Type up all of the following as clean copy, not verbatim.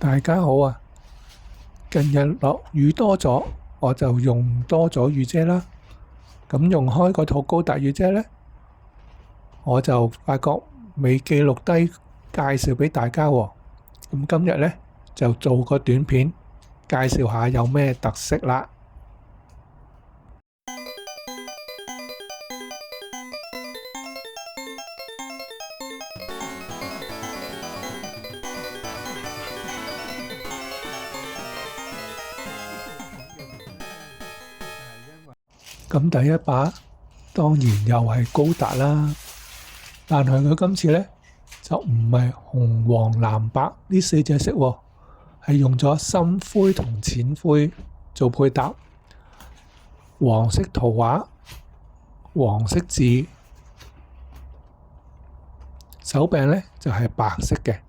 大家好啊！近日落雨多咗，我就用多咗雨遮啦。咁用開嗰套高達雨遮呢，我就發覺未記錄低介紹俾大家喎。咁今日呢，就做個短片介紹下有咩特色啦。咁第一把當然又係高達啦，但係佢今次呢就唔係紅黃藍白呢四隻色喎，係用咗深灰同淺灰做配搭，黃色圖畫、黃色字，手柄呢就係白色嘅。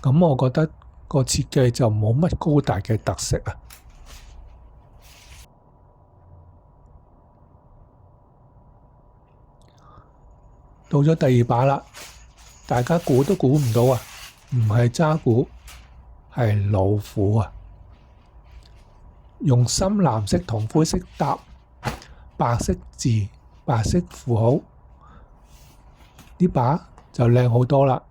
咁我覺得個設計就冇乜高達嘅特色啊。到咗第二把啦，大家估都估唔到啊！唔係渣古，係老虎啊！用深藍色同灰色搭，白色字、白色符號，呢把就靚好多啦。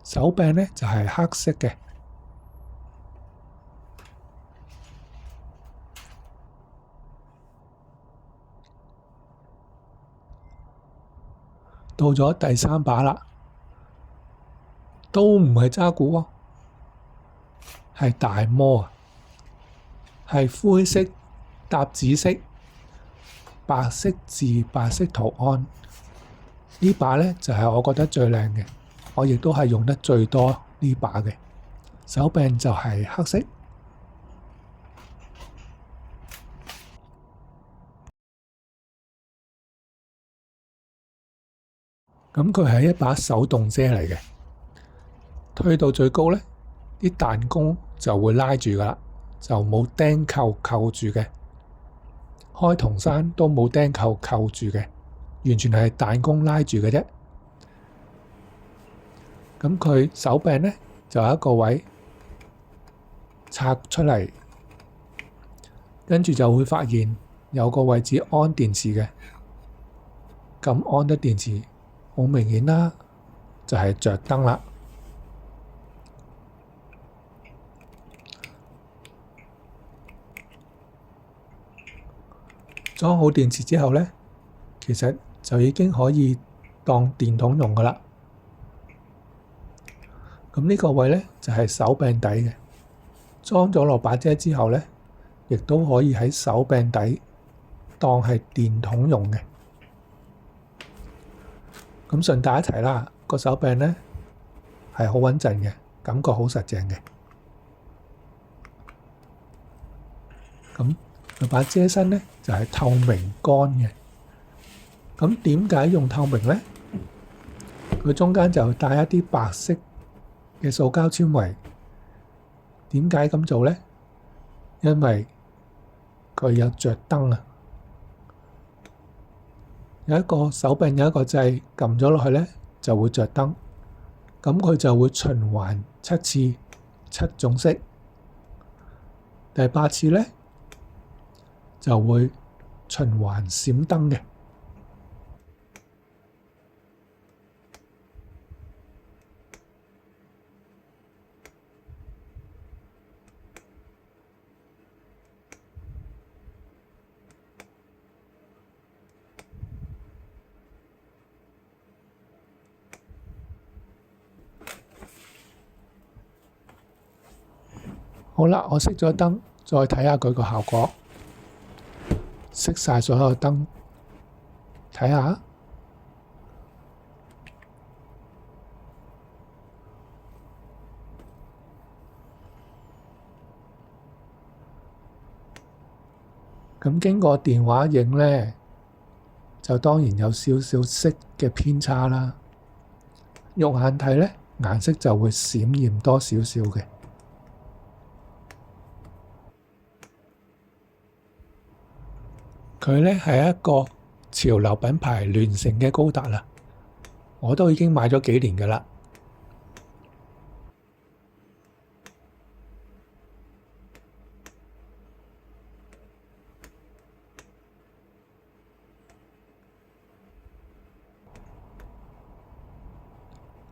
手柄呢就係黑色嘅。到咗第三把啦，都唔係渣古喎，係大魔啊！係灰色搭紫色，白色字、白色圖案。呢把呢就係我覺得最靚嘅，我亦都係用得最多呢把嘅。手柄就係黑色。咁佢係一把手動遮嚟嘅，推到最高呢，啲彈弓就會拉住噶啦，就冇釘扣扣住嘅。開銅山都冇釘扣扣住嘅，完全係彈弓拉住嘅啫。咁佢手柄呢，就有一個位拆出嚟，跟住就會發現有個位置安電池嘅。咁安得電池，好明顯啦，就係着燈啦。裝好電池之後呢，其實就已經可以當電筒用噶啦。咁呢個位呢，就係手柄底嘅，裝咗落把遮之後呢，亦都可以喺手柄底當係電筒用嘅。咁順帶一提啦，個手柄呢係好穩陣嘅，感覺好實淨嘅。咁佢把遮身呢就係透明乾嘅。咁點解用透明呢？佢中間就帶一啲白色嘅塑膠纖維。點解咁做呢？因為佢有着燈啊！有一個手柄有一個掣，撳咗落去呢就會着燈。咁佢就會循環7次，7種色。第8次呢就會循環閃燈嘅。好啦，我熄咗燈，再睇下佢個效果。熄晒所有燈，睇下。咁經過電話影呢，就當然有少少色嘅偏差啦。肉眼睇呢，顏色就會閃豔多少少嘅。佢呢係一個潮流品牌聯成嘅高達啦。我都已經買咗幾年㗎啦。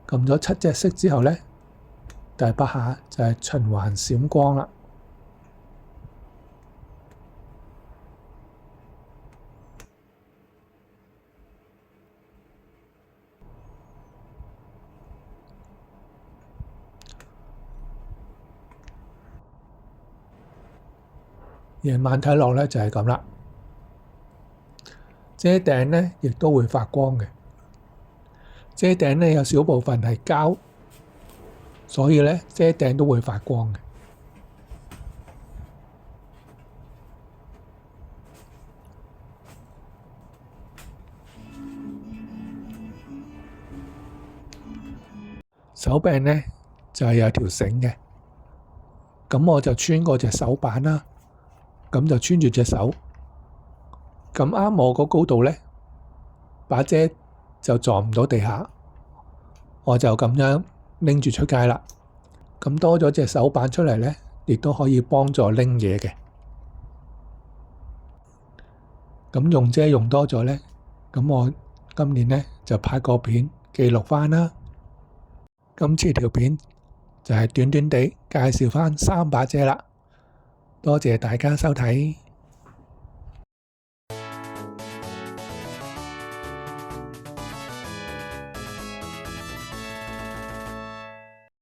撳咗7隻色之後呢，第8下就係循環閃光啦。夜晚睇落呢就係咁啦。遮頂呢亦都會發光嘅。遮頂呢有少部分係膠，所以呢遮頂都會發光嘅。手柄呢就係有條繩嘅，咁我就穿過隻手板啦，咁就穿住隻手，咁啱我個高度呢，把遮就撞唔到地下，我就咁樣拎住出街啦。咁多咗隻手板出嚟呢，亦都可以幫助拎嘢嘅。咁用遮用多咗呢，咁我今年呢就拍個片記錄返啦。今次條片就係短短地介紹返3把遮啦，多謝大家收睇。